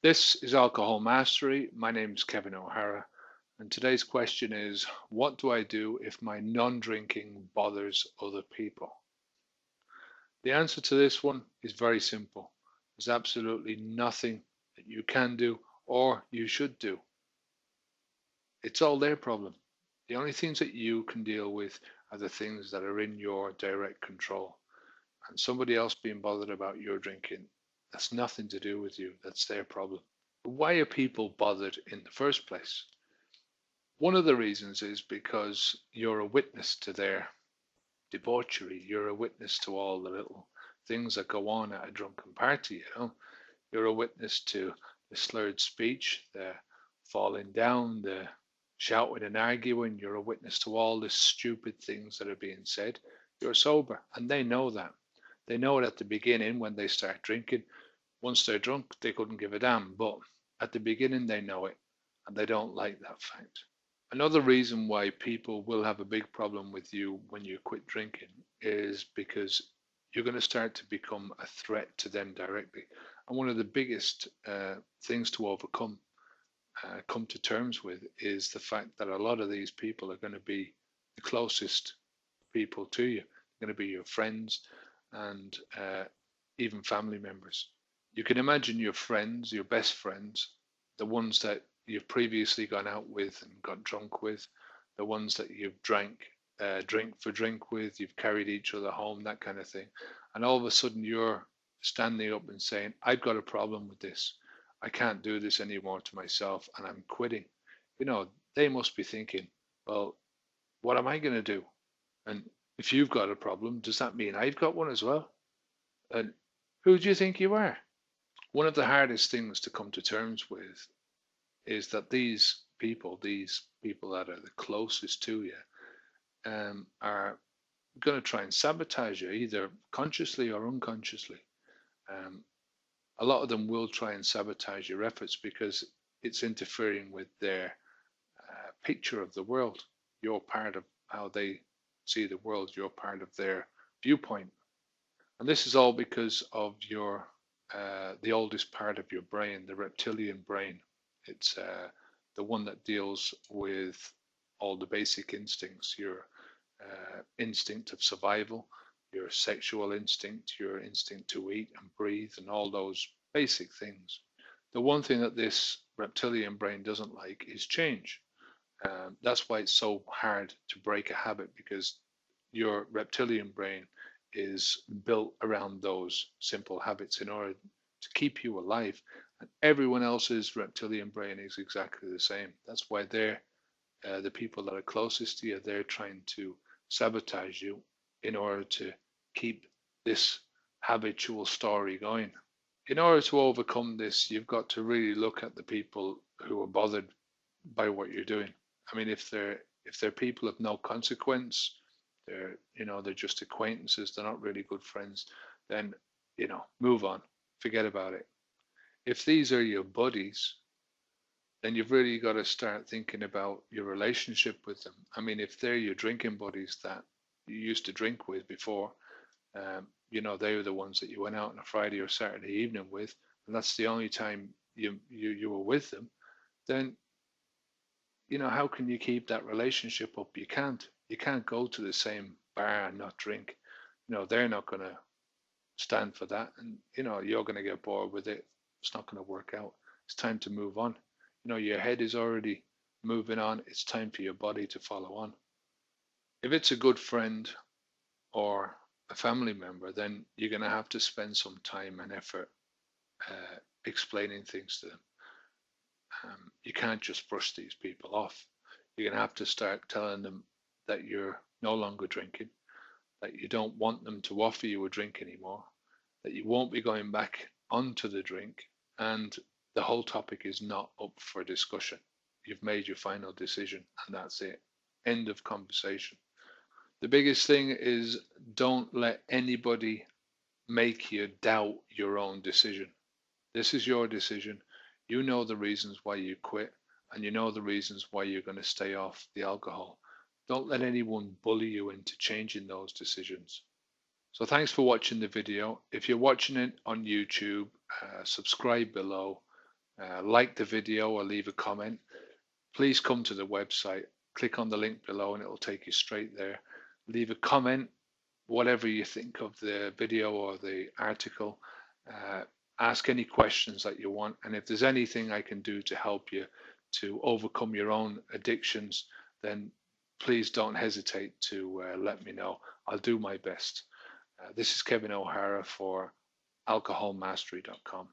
This is Alcohol Mastery. My name is Kevin O'Hara, and today's question is, what do I do if my non-drinking bothers other people? The answer to this one is very simple. There's absolutely nothing that you can do or you should do. It's all their problem. The only things that you can deal with are the things that are in your direct control. And somebody else being bothered about your drinking, that's nothing to do with you. That's their problem. Why are people bothered in the first place? One of the reasons is because you're a witness to their debauchery. You're a witness to all the little things that go on at a drunken party. You're a witness to the slurred speech, the falling down, the shouting and arguing. You're a witness to all the stupid things that are being said. You're sober, and they know that. They know it at the beginning when they start drinking. Once they're drunk, they couldn't give a damn. But at the beginning, they know it, and they don't like that fact. Another reason why people will have a big problem with you when you quit drinking is because you're going to start to become a threat to them directly. And one of the biggest things to overcome, come to terms with, is the fact that a lot of these people are going to be the closest people to you. They're going to be your friends and even family members. You can imagine your friends, your best friends, the ones that you've previously gone out with and got drunk with, the ones that you've drink for drink with, you've carried each other home, that kind of thing. And all of a sudden you're standing up and saying, I've got a problem with this. I can't do this anymore to myself and I'm quitting. They must be thinking, well, what am I going to do? And if you've got a problem, does that mean I've got one as well? And who do you think you are? One of the hardest things to come to terms with is that these people that are the closest to you, are going to try and sabotage you, either consciously or unconsciously. Um, a lot of them will try and sabotage your efforts because it's interfering with their picture of the world. You're part of how they see the world. You're part of their viewpoint, and this is all because of your the oldest part of your brain, the reptilian brain. It's the one that deals with all the basic instincts, your instinct of survival, your sexual instinct, your instinct to eat and breathe, and all those basic things. The one thing that this reptilian brain doesn't like is change. That's why it's so hard to break a habit, because your reptilian brain is built around those simple habits in order to keep you alive. And everyone else's reptilian brain is exactly the same. That's why they're the people that are closest to you. They're trying to sabotage you in order to keep this habitual story going. In order to overcome this, you've got to really look at the people who are bothered by what you're doing. I mean, if they're people of no consequence, they're just acquaintances, they're not really good friends, then move on, forget about it. If these are your buddies, then you've really got to start thinking about your relationship with them. I mean, if they're your drinking buddies that you used to drink with before, they were the ones that you went out on a Friday or Saturday evening with, and that's the only time you were with them, then how can you keep that relationship up? You can't. You can't go to the same bar and not drink. They're not going to stand for that, and you're going to get bored with it. It's not going to work out. It's time to move on. Your head is already moving on. It's time for your body to follow on. If it's a good friend or a family member, then you're going to have to spend some time and effort explaining things to them. You can't just brush these people off. You're going to have to start telling them that you're no longer drinking, that you don't want them to offer you a drink anymore, that you won't be going back onto the drink, and the whole topic is not up for discussion. You've made your final decision, and that's it. End of conversation. The biggest thing is, don't let anybody make you doubt your own decision. This is your decision. You know the reasons why you quit, and you know the reasons why you're going to stay off the alcohol. Don't let anyone bully you into changing those decisions. So thanks for watching the video. If you're watching it on YouTube, subscribe below. like the video or leave a comment, please come to the website, click on the link below and it will take you straight there. Leave a comment, whatever you think of the video or the article. Uh, Ask any questions that you want, and if there's anything I can do to help you to overcome your own addictions, then please don't hesitate to let me know. I'll do my best. This is Kevin O'Hara for alcoholmastery.com.